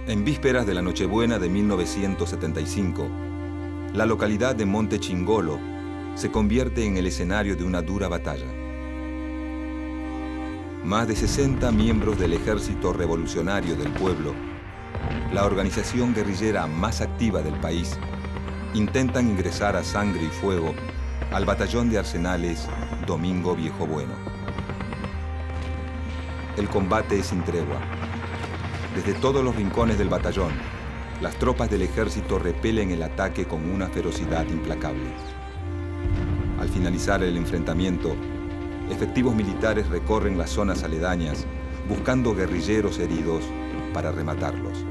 En vísperas de la Nochebuena de 1975, la localidad de Monte Chingolo se convierte en el escenario de una dura batalla. Más de 60 miembros del Ejército Revolucionario del Pueblo, la organización guerrillera más activa del país, intentan ingresar a sangre y fuego al batallón de arsenales Domingo Viejo Bueno. El combate es sin tregua. Desde todos los rincones del batallón, las tropas del ejército repelen el ataque con una ferocidad implacable. Al finalizar el enfrentamiento, efectivos militares recorren las zonas aledañas buscando guerrilleros heridos para rematarlos.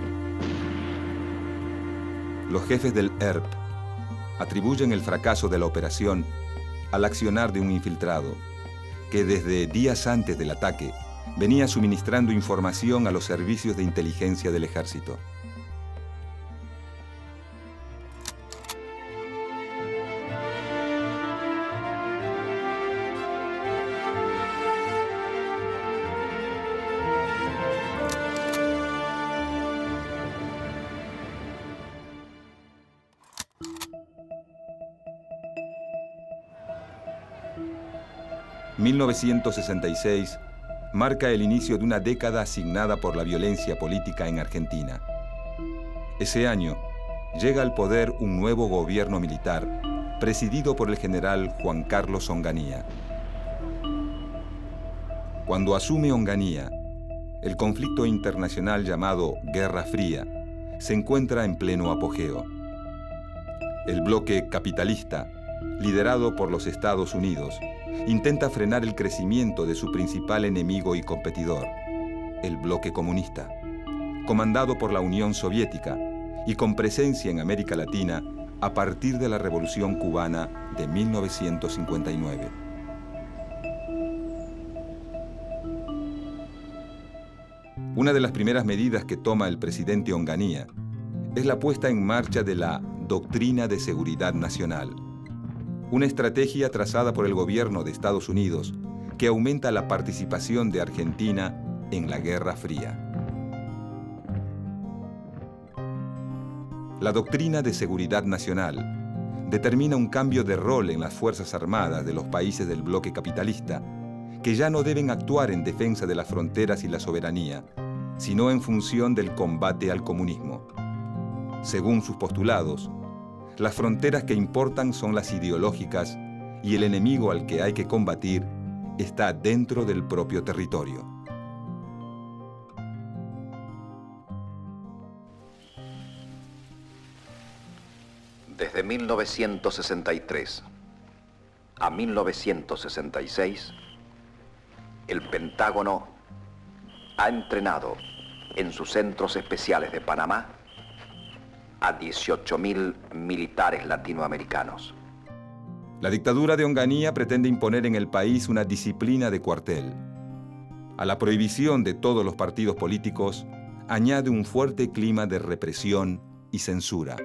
Los jefes del ERP atribuyen el fracaso de la operación al accionar de un infiltrado que desde días antes del ataque venía suministrando información a los servicios de inteligencia del ejército. ...1966... marca el inicio de una década asignada por la violencia política en Argentina. Ese año llega al poder un nuevo gobierno militar, presidido por el general Juan Carlos Onganía. Cuando asume Onganía, el conflicto internacional llamado Guerra Fría se encuentra en pleno apogeo. El bloque capitalista, liderado por los Estados Unidos, intenta frenar el crecimiento de su principal enemigo y competidor, el bloque comunista, comandado por la Unión Soviética y con presencia en América Latina a partir de la Revolución Cubana de 1959. Una de las primeras medidas que toma el presidente Onganía es la puesta en marcha de la Doctrina de Seguridad Nacional, una estrategia trazada por el gobierno de Estados Unidos que aumenta la participación de Argentina en la Guerra Fría. La Doctrina de Seguridad Nacional determina un cambio de rol en las Fuerzas Armadas de los países del bloque capitalista, que ya no deben actuar en defensa de las fronteras y la soberanía, sino en función del combate al comunismo. Según sus postulados, las fronteras que importan son las ideológicas y el enemigo al que hay que combatir está dentro del propio territorio. Desde 1963 a 1966, el Pentágono ha entrenado en sus centros especiales de Panamá a 18.000 militares latinoamericanos. La dictadura de Onganía pretende imponer en el país una disciplina de cuartel. A la prohibición de todos los partidos políticos añade un fuerte clima de represión y censura.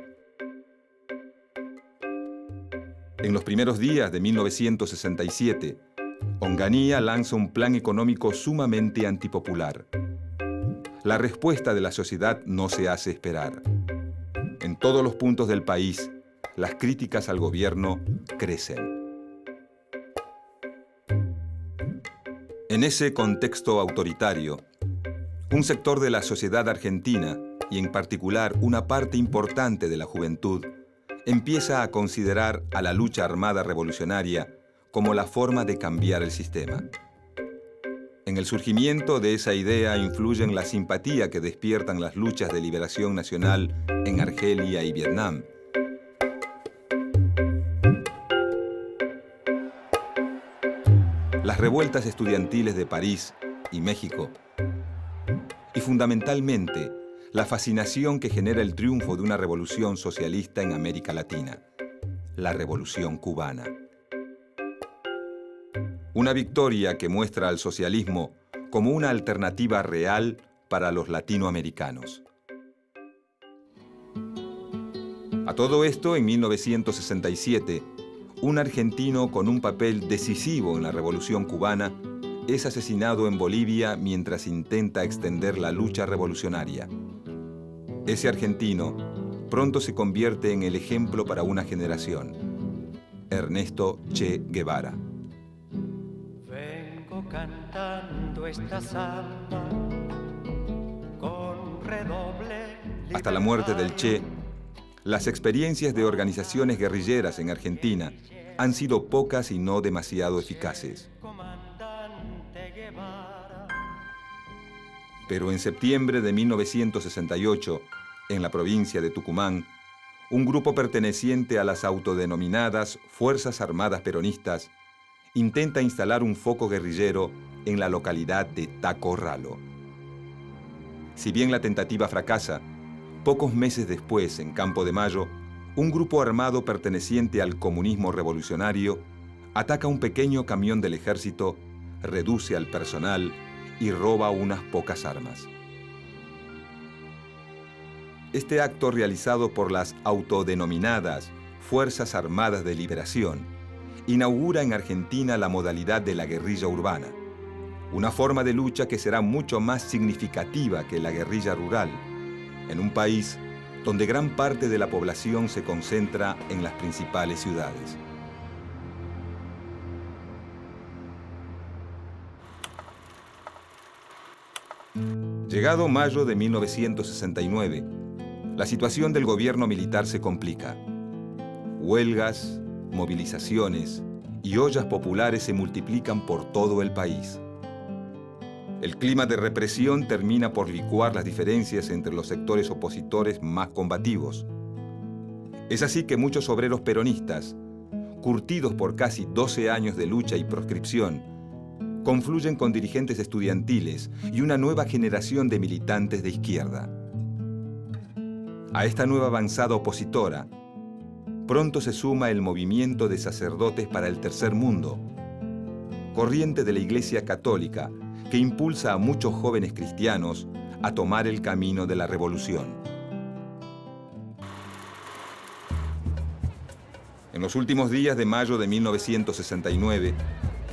En los primeros días de 1967, Onganía lanza un plan económico sumamente antipopular. La respuesta de la sociedad no se hace esperar. En todos los puntos del país, las críticas al gobierno crecen. En ese contexto autoritario, un sector de la sociedad argentina, y en particular una parte importante de la juventud, empieza a considerar a la lucha armada revolucionaria como la forma de cambiar el sistema. En el surgimiento de esa idea influyen la simpatía que despiertan las luchas de liberación nacional en Argelia y Vietnam. Las revueltas estudiantiles de París y México. Y fundamentalmente, la fascinación que genera el triunfo de una revolución socialista en América Latina, la Revolución Cubana. Una victoria que muestra al socialismo como una alternativa real para los latinoamericanos. A todo esto, en 1967, un argentino con un papel decisivo en la Revolución Cubana es asesinado en Bolivia mientras intenta extender la lucha revolucionaria. Ese argentino pronto se convierte en el ejemplo para una generación. Ernesto Che Guevara. Vengo cantando esta samba con redoble. Hasta la muerte del Che, las experiencias de organizaciones guerrilleras en Argentina han sido pocas y no demasiado eficaces. Pero en septiembre de 1968, en la provincia de Tucumán, un grupo perteneciente a las autodenominadas Fuerzas Armadas Peronistas intenta instalar un foco guerrillero en la localidad de Tacorralo. Si bien la tentativa fracasa, pocos meses después, en Campo de Mayo, un grupo armado perteneciente al comunismo revolucionario ataca un pequeño camión del ejército, reduce al personal y roba unas pocas armas. Este acto, realizado por las autodenominadas Fuerzas Armadas de Liberación, inaugura en Argentina la modalidad de la guerrilla urbana, una forma de lucha que será mucho más significativa que la guerrilla rural, en un país donde gran parte de la población se concentra en las principales ciudades. Llegado mayo de 1969, la situación del gobierno militar se complica. Huelgas, movilizaciones y ollas populares se multiplican por todo el país. El clima de represión termina por licuar las diferencias entre los sectores opositores más combativos. Es así que muchos obreros peronistas, curtidos por casi 12 años de lucha y proscripción, confluyen con dirigentes estudiantiles y una nueva generación de militantes de izquierda. A esta nueva avanzada opositora, pronto se suma el movimiento de sacerdotes para el tercer mundo, corriente de la Iglesia Católica que impulsa a muchos jóvenes cristianos a tomar el camino de la revolución. En los últimos días de mayo de 1969,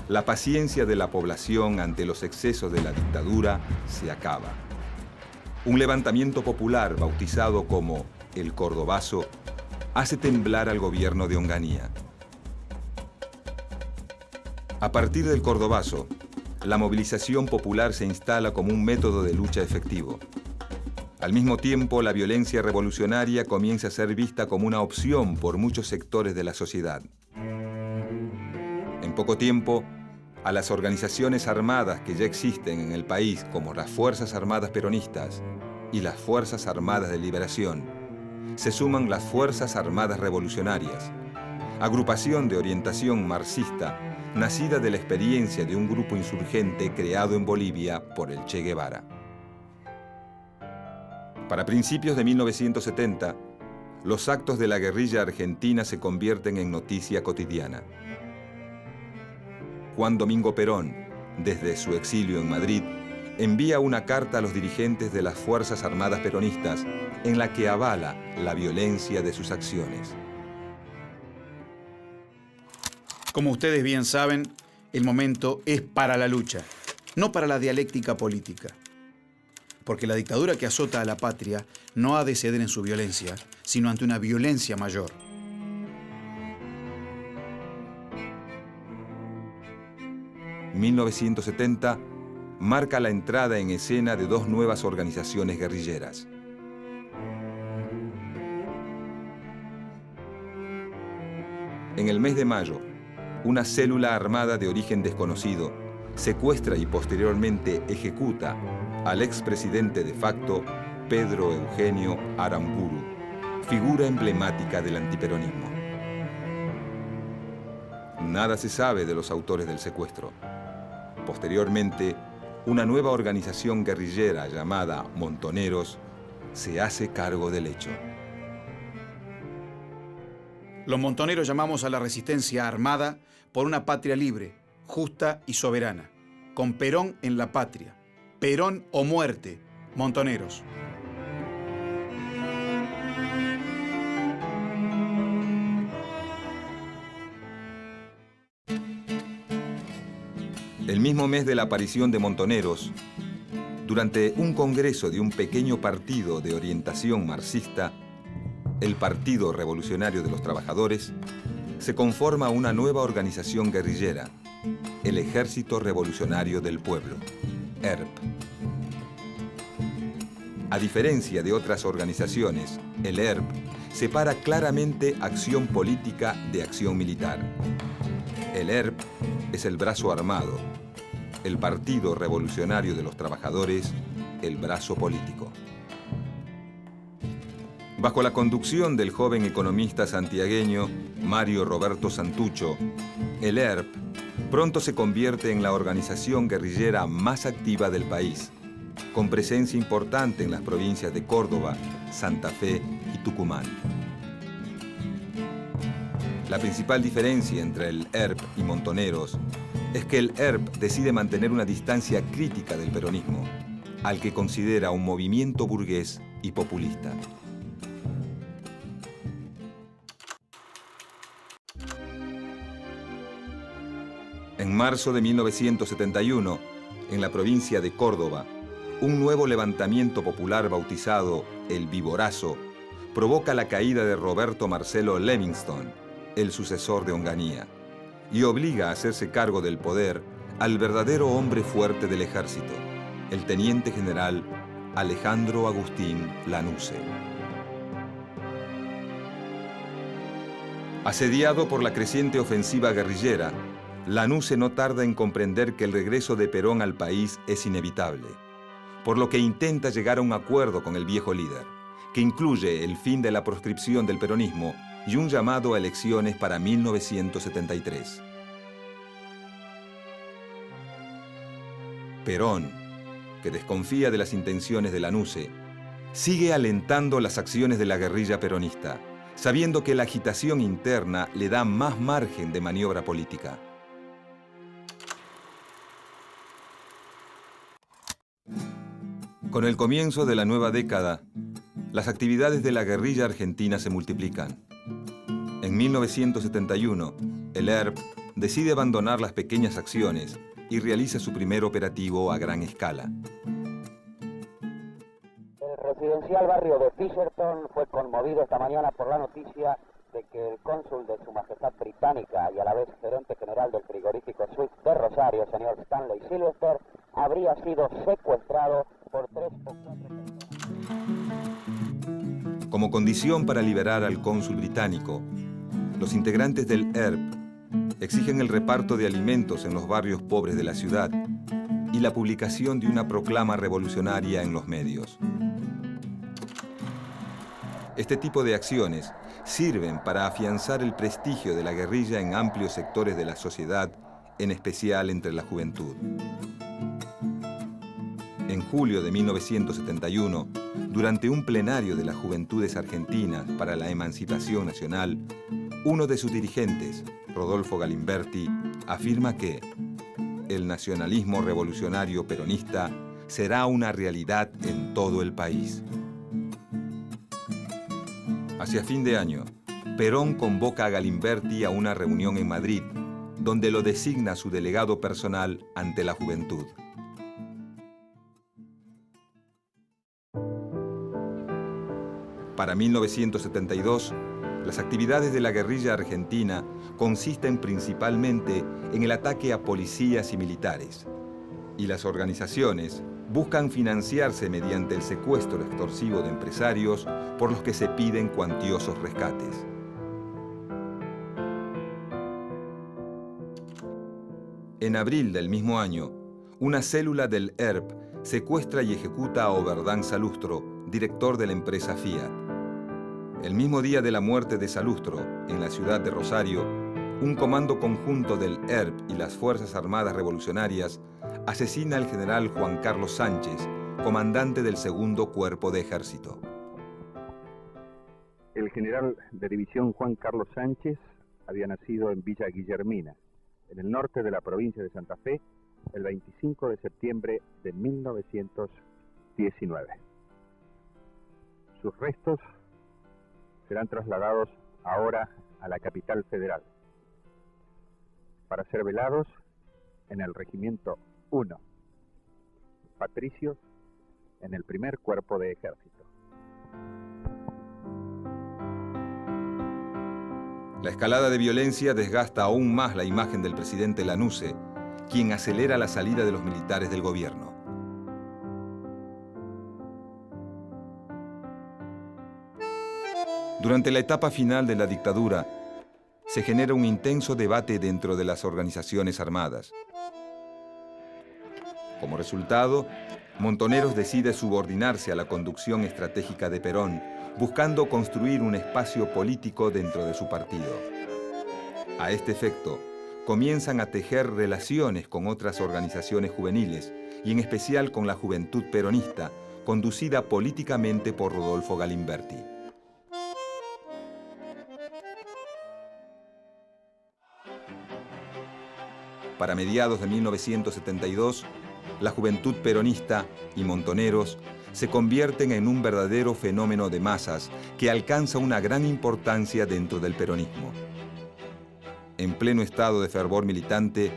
la paciencia de la población ante los excesos de la dictadura se acaba. Un levantamiento popular bautizado como el Cordobazo hace temblar al gobierno de Onganía. A partir del Cordobazo, la movilización popular se instala como un método de lucha efectivo. Al mismo tiempo, la violencia revolucionaria comienza a ser vista como una opción por muchos sectores de la sociedad. En poco tiempo, a las organizaciones armadas que ya existen en el país, como las Fuerzas Armadas Peronistas y las Fuerzas Armadas de Liberación, se suman las Fuerzas Armadas Revolucionarias, agrupación de orientación marxista nacida de la experiencia de un grupo insurgente creado en Bolivia por el Che Guevara. Para principios de 1970, los actos de la guerrilla argentina se convierten en noticia cotidiana. Juan Domingo Perón, desde su exilio en Madrid, envía una carta a los dirigentes de las Fuerzas Armadas Peronistas en la que avala la violencia de sus acciones. Como ustedes bien saben, el momento es para la lucha, no para la dialéctica política. Porque la dictadura que azota a la patria no ha de ceder en su violencia, sino ante una violencia mayor. En 1970 marca la entrada en escena de dos nuevas organizaciones guerrilleras. En el mes de mayo, una célula armada de origen desconocido secuestra y posteriormente ejecuta al expresidente de facto Pedro Eugenio Aramburu, figura emblemática del antiperonismo. Nada se sabe de los autores del secuestro. Posteriormente, una nueva organización guerrillera llamada Montoneros se hace cargo del hecho. Los montoneros llamamos a la resistencia armada por una patria libre, justa y soberana, con Perón en la patria. Perón o muerte, montoneros. El mismo mes de la aparición de Montoneros, durante un congreso de un pequeño partido de orientación marxista, el Partido Revolucionario de los Trabajadores, se conforma una nueva organización guerrillera, el Ejército Revolucionario del Pueblo, ERP. A diferencia de otras organizaciones, el ERP separa claramente acción política de acción militar. El ERP es el brazo armado, el Partido Revolucionario de los Trabajadores, el brazo político. Bajo la conducción del joven economista santiagueño Mario Roberto Santucho, el ERP pronto se convierte en la organización guerrillera más activa del país, con presencia importante en las provincias de Córdoba, Santa Fe y Tucumán. La principal diferencia entre el ERP y Montoneros es que el ERP decide mantener una distancia crítica del peronismo, al que considera un movimiento burgués y populista. En marzo de 1971, en la provincia de Córdoba, un nuevo levantamiento popular bautizado el Viborazo provoca la caída de Roberto Marcelo Levingston, el sucesor de Onganía, y obliga a hacerse cargo del poder al verdadero hombre fuerte del ejército, el teniente general Alejandro Agustín Lanusse. Asediado por la creciente ofensiva guerrillera, Lanusse no tarda en comprender que el regreso de Perón al país es inevitable, por lo que intenta llegar a un acuerdo con el viejo líder, que incluye el fin de la proscripción del peronismo y un llamado a elecciones para 1973. Perón, que desconfía de las intenciones de Lanusse, sigue alentando las acciones de la guerrilla peronista, sabiendo que la agitación interna le da más margen de maniobra política. Con el comienzo de la nueva década, las actividades de la guerrilla argentina se multiplican. En 1971, el ERP decide abandonar las pequeñas acciones y realiza su primer operativo a gran escala. El residencial barrio de Fisherton fue conmovido esta mañana por la noticia de que el cónsul de Su Majestad Británica y a la vez gerente general del frigorífico Swift de Rosario, señor Stanley Sylvester, habría sido secuestrado por 3 o 4 personas. Como condición para liberar al cónsul británico, los integrantes del ERP exigen el reparto de alimentos en los barrios pobres de la ciudad y la publicación de una proclama revolucionaria en los medios. Este tipo de acciones sirven para afianzar el prestigio de la guerrilla en amplios sectores de la sociedad, en especial entre la juventud. En julio de 1971, durante un plenario de las Juventudes Argentinas para la Emancipación Nacional, uno de sus dirigentes, Rodolfo Galimberti, afirma que el nacionalismo revolucionario peronista será una realidad en todo el país. Hacia fin de año, Perón convoca a Galimberti a una reunión en Madrid, donde lo designa su delegado personal ante la juventud. Para 1972, las actividades de la guerrilla argentina consisten principalmente en el ataque a policías y militares, y las organizaciones buscan financiarse mediante el secuestro extorsivo de empresarios por los que se piden cuantiosos rescates. En abril del mismo año, una célula del ERP secuestra y ejecuta a Oberdán Salustro, director de la empresa Fiat. El mismo día de la muerte de Salustro, en la ciudad de Rosario, un comando conjunto del ERP y las Fuerzas Armadas Revolucionarias asesina al general Juan Carlos Sánchez, comandante del Segundo Cuerpo de Ejército. El general de división Juan Carlos Sánchez había nacido en Villa Guillermina, en el norte de la provincia de Santa Fe, el 25 de septiembre de 1919. Sus restos serán trasladados ahora a la capital federal para ser velados en el Regimiento 1, Patricios en el primer cuerpo de ejército. La escalada de violencia desgasta aún más la imagen del presidente Lanusse, quien acelera la salida de los militares del gobierno. Durante la etapa final de la dictadura, se genera un intenso debate dentro de las organizaciones armadas. Como resultado, Montoneros decide subordinarse a la conducción estratégica de Perón, buscando construir un espacio político dentro de su partido. A este efecto, comienzan a tejer relaciones con otras organizaciones juveniles, y en especial con la Juventud Peronista, conducida políticamente por Rodolfo Galimberti. Para mediados de 1972, la Juventud Peronista y Montoneros se convierten en un verdadero fenómeno de masas que alcanza una gran importancia dentro del peronismo. En pleno estado de fervor militante,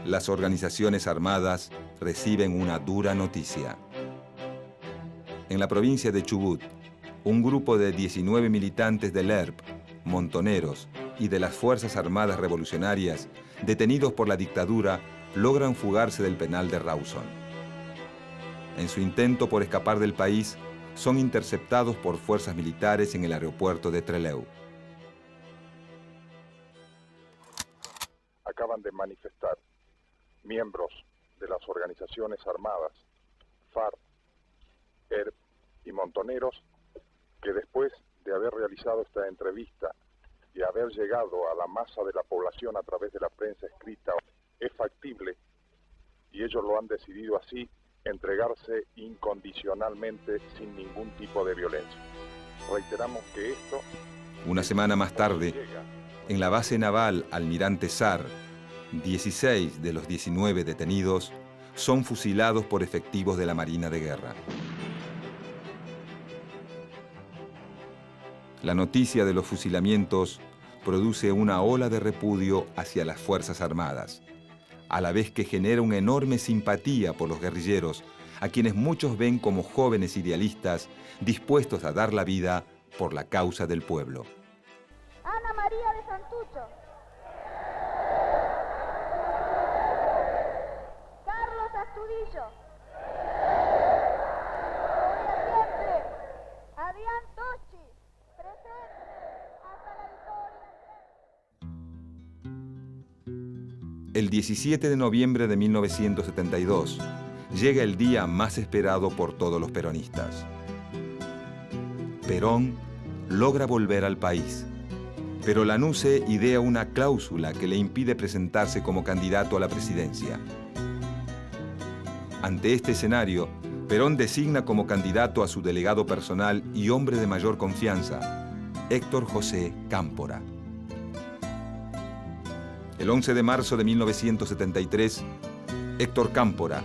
las organizaciones armadas reciben una dura noticia. En la provincia de Chubut, un grupo de 19 militantes del ERP, Montoneros y de las Fuerzas Armadas Revolucionarias, detenidos por la dictadura, logran fugarse del penal de Rawson. En su intento por escapar del país, son interceptados por fuerzas militares en el aeropuerto de Trelew. Acaban de manifestar miembros de las organizaciones armadas, FARC, ERP y Montoneros, que después de haber realizado esta entrevista y haber llegado a la masa de la población a través de la prensa escrita, es factible, y ellos lo han decidido así, entregarse incondicionalmente sin ningún tipo de violencia. Reiteramos que esto... Una semana más tarde, en la base naval Almirante Sar, 16 de los 19 detenidos son fusilados por efectivos de la Marina de Guerra. La noticia de los fusilamientos produce una ola de repudio hacia las Fuerzas Armadas, a la vez que genera una enorme simpatía por los guerrilleros, a quienes muchos ven como jóvenes idealistas dispuestos a dar la vida por la causa del pueblo. Ana María de Santucho. Carlos Astudillo. Siempre. Adrián Tochi. Presente. Hasta la victoria. El 17 de noviembre de 1972 llega el día más esperado por todos los peronistas. Perón logra volver al país, pero Lanusse idea una cláusula que le impide presentarse como candidato a la presidencia. Ante este escenario, Perón designa como candidato a su delegado personal y hombre de mayor confianza, Héctor José Cámpora. El 11 de marzo de 1973, Héctor Cámpora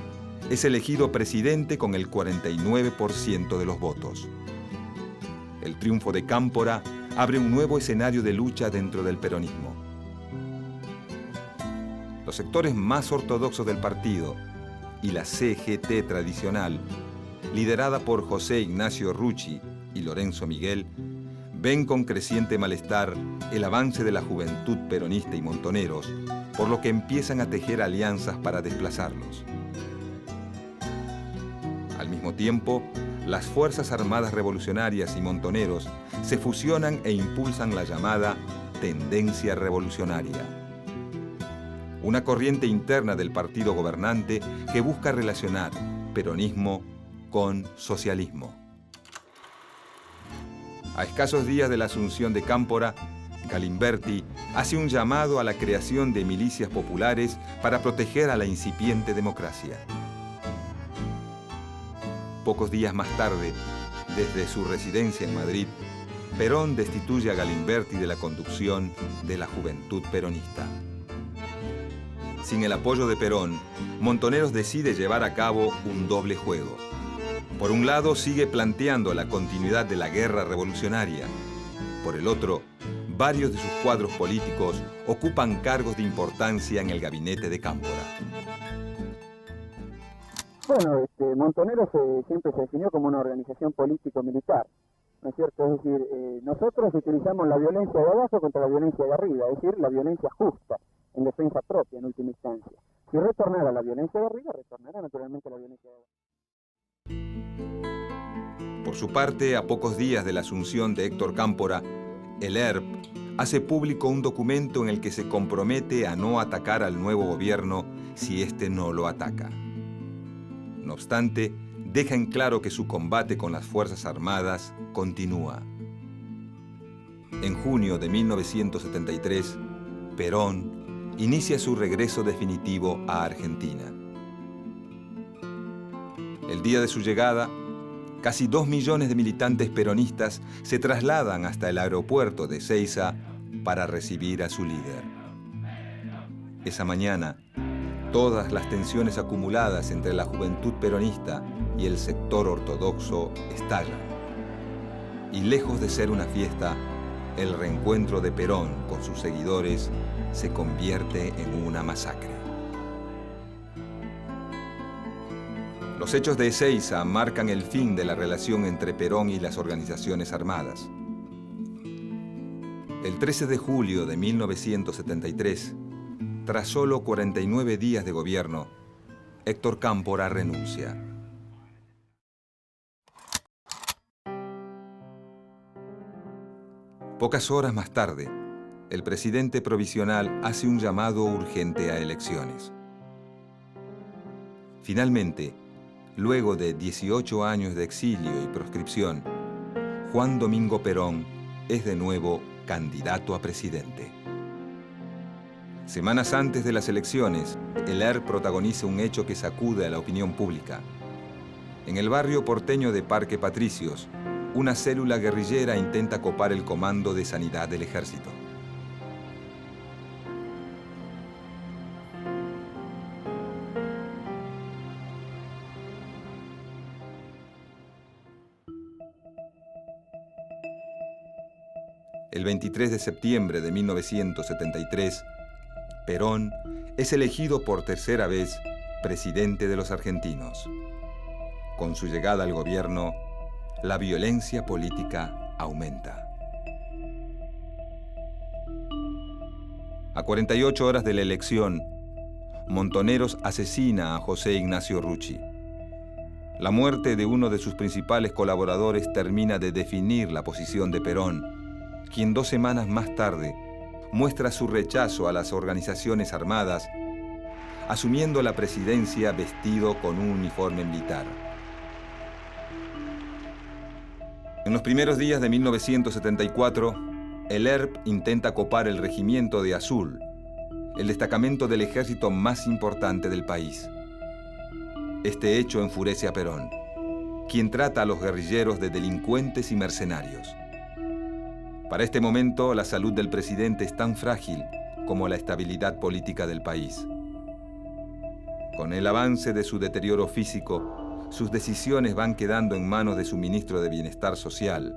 es elegido presidente con el 49% de los votos. El triunfo de Cámpora abre un nuevo escenario de lucha dentro del peronismo. Los sectores más ortodoxos del partido y la CGT tradicional, liderada por José Ignacio Rucci y Lorenzo Miguel, ven con creciente malestar el avance de la Juventud Peronista y Montoneros, por lo que empiezan a tejer alianzas para desplazarlos. Al mismo tiempo, las Fuerzas Armadas Revolucionarias y Montoneros se fusionan e impulsan la llamada tendencia revolucionaria, una corriente interna del partido gobernante que busca relacionar peronismo con socialismo. A escasos días de la asunción de Cámpora, Galimberti hace un llamado a la creación de milicias populares para proteger a la incipiente democracia. Pocos días más tarde, desde su residencia en Madrid, Perón destituye a Galimberti de la conducción de la Juventud Peronista. Sin el apoyo de Perón, Montoneros decide llevar a cabo un doble juego. Por un lado, sigue planteando la continuidad de la guerra revolucionaria. Por el otro, varios de sus cuadros políticos ocupan cargos de importancia en el gabinete de Cámpora. Bueno, Montoneros siempre se definió como una organización político-militar, ¿no es cierto? Es decir, nosotros utilizamos la violencia de abajo contra la violencia de arriba, es decir, la violencia justa, en defensa propia, en última instancia. Si retornara la violencia de arriba, retornará naturalmente la violencia de abajo. Por su parte, a pocos días de la asunción de Héctor Cámpora, el ERP hace público un documento en el que se compromete a no atacar al nuevo gobierno si éste no lo ataca. No obstante, deja en claro que su combate con las Fuerzas Armadas continúa. En junio de 1973, Perón inicia su regreso definitivo a Argentina. El día de su llegada, casi 2 millones de militantes peronistas se trasladan hasta el aeropuerto de Ezeiza para recibir a su líder. Esa mañana, todas las tensiones acumuladas entre la juventud peronista y el sector ortodoxo estallan. Y lejos de ser una fiesta, el reencuentro de Perón con sus seguidores se convierte en una masacre. Los hechos de Ezeiza marcan el fin de la relación entre Perón y las organizaciones armadas. El 13 de julio de 1973, tras solo 49 días de gobierno, Héctor Cámpora renuncia. Pocas horas más tarde, el presidente provisional hace un llamado urgente a elecciones. Finalmente, luego de 18 años de exilio y proscripción, Juan Domingo Perón es de nuevo candidato a presidente. Semanas antes de las elecciones, el ERP protagoniza un hecho que sacude a la opinión pública. En el barrio porteño de Parque Patricios, una célula guerrillera intenta copar el comando de sanidad del ejército. El 23 de septiembre de 1973, Perón es elegido por tercera vez presidente de los argentinos. Con su llegada al gobierno, la violencia política aumenta. A 48 horas de la elección, Montoneros asesina a José Ignacio Rucci. La muerte de uno de sus principales colaboradores termina de definir la posición de Perón, quien 2 semanas más tarde muestra su rechazo a las organizaciones armadas, asumiendo la presidencia vestido con un uniforme militar. En los primeros días de 1974, el ERP intenta copar el regimiento de Azul, el destacamento del ejército más importante del país. Este hecho enfurece a Perón, quien trata a los guerrilleros de delincuentes y mercenarios. Para este momento, la salud del presidente es tan frágil como la estabilidad política del país. Con el avance de su deterioro físico, sus decisiones van quedando en manos de su ministro de Bienestar Social,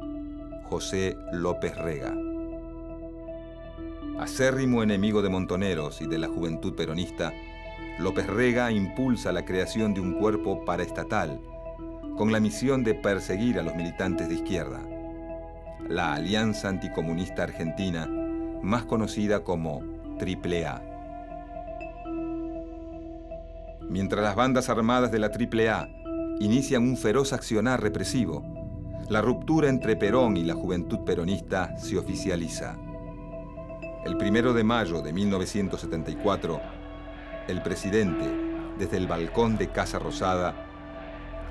José López Rega. Acérrimo enemigo de Montoneros y de la juventud peronista, López Rega impulsa la creación de un cuerpo paraestatal con la misión de perseguir a los militantes de izquierda, la Alianza Anticomunista Argentina, más conocida como AAA. Mientras las bandas armadas de la AAA inician un feroz accionar represivo, la ruptura entre Perón y la juventud peronista se oficializa. El 1 de mayo de 1974, el presidente, desde el balcón de Casa Rosada,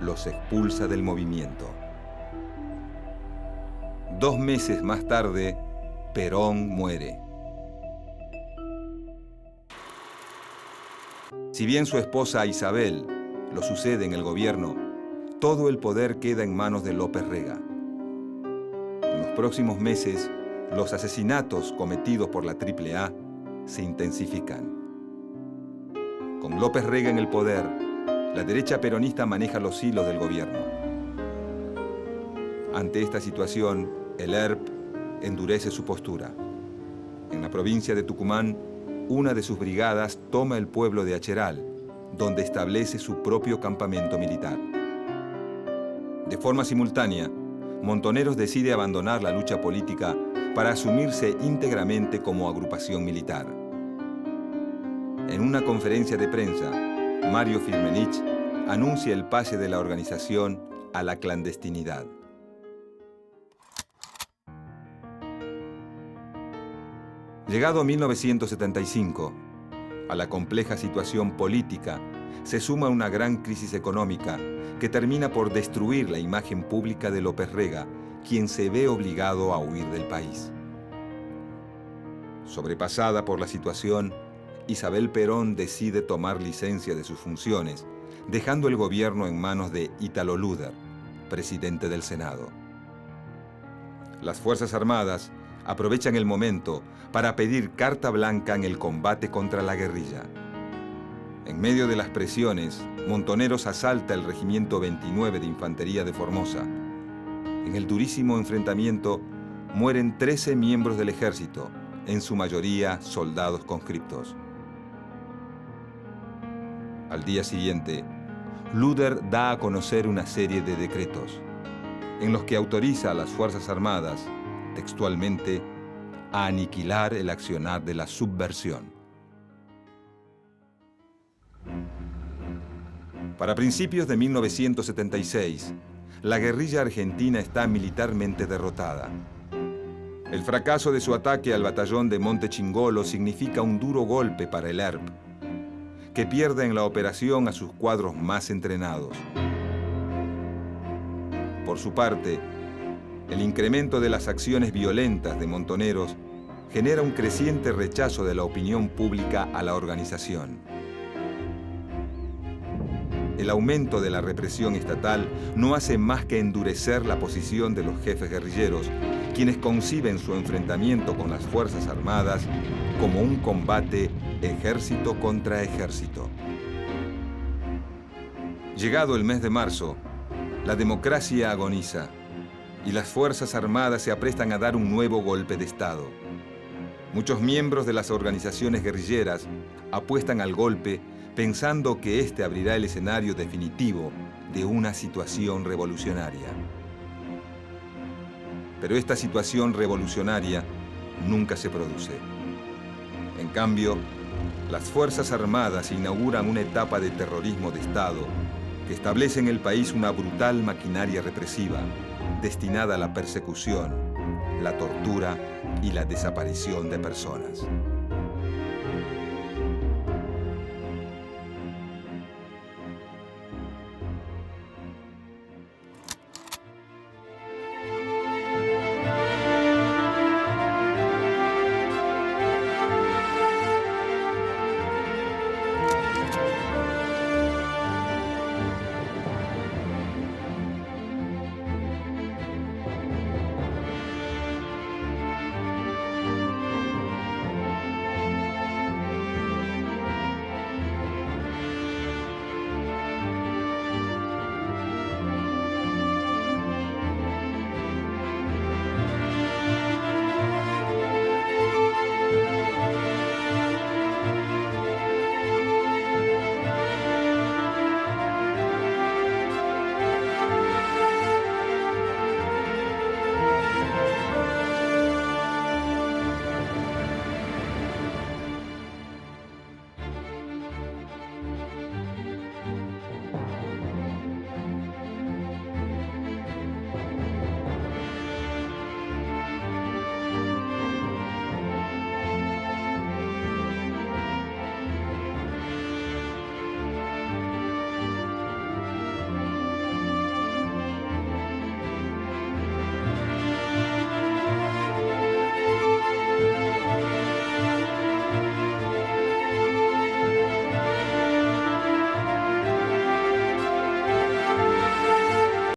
los expulsa del movimiento. 2 meses más tarde, Perón muere. Si bien su esposa Isabel lo sucede en el gobierno, todo el poder queda en manos de López Rega. En los próximos meses, los asesinatos cometidos por la AAA se intensifican. Con López Rega en el poder, la derecha peronista maneja los hilos del gobierno. Ante esta situación, el ERP endurece su postura. En la provincia de Tucumán, una de sus brigadas toma el pueblo de Acheral, donde establece su propio campamento militar. De forma simultánea, Montoneros decide abandonar la lucha política para asumirse íntegramente como agrupación militar. En una conferencia de prensa, Mario Firmenich anuncia el pase de la organización a la clandestinidad. Llegado 1975, a la compleja situación política se suma una gran crisis económica que termina por destruir la imagen pública de López Rega, quien se ve obligado a huir del país. Sobrepasada por la situación, Isabel Perón decide tomar licencia de sus funciones, dejando el gobierno en manos de Ítalo Luder, presidente del Senado. Las Fuerzas Armadas aprovechan el momento para pedir carta blanca en el combate contra la guerrilla. En medio de las presiones, Montoneros asalta el Regimiento 29 de Infantería de Formosa. En el durísimo enfrentamiento mueren 13 miembros del ejército, en su mayoría soldados conscriptos. Al día siguiente, Luder da a conocer una serie de decretos, en los que autoriza a las Fuerzas Armadas, textualmente, a aniquilar el accionar de la subversión. Para principios de 1976, la guerrilla argentina está militarmente derrotada. El fracaso de su ataque al batallón de Monte Chingolo significa un duro golpe para el ERP, que pierde en la operación a sus cuadros más entrenados. Por su parte, el incremento de las acciones violentas de Montoneros genera un creciente rechazo de la opinión pública a la organización. El aumento de la represión estatal no hace más que endurecer la posición de los jefes guerrilleros, quienes conciben su enfrentamiento con las Fuerzas Armadas como un combate ejército contra ejército. Llegado el mes de marzo, la democracia agoniza y las Fuerzas Armadas se aprestan a dar un nuevo golpe de Estado. Muchos miembros de las organizaciones guerrilleras apuestan al golpe pensando que este abrirá el escenario definitivo de una situación revolucionaria. Pero esta situación revolucionaria nunca se produce. En cambio, las Fuerzas Armadas inauguran una etapa de terrorismo de Estado que establece en el país una brutal maquinaria represiva destinada a la persecución, la tortura y la desaparición de personas.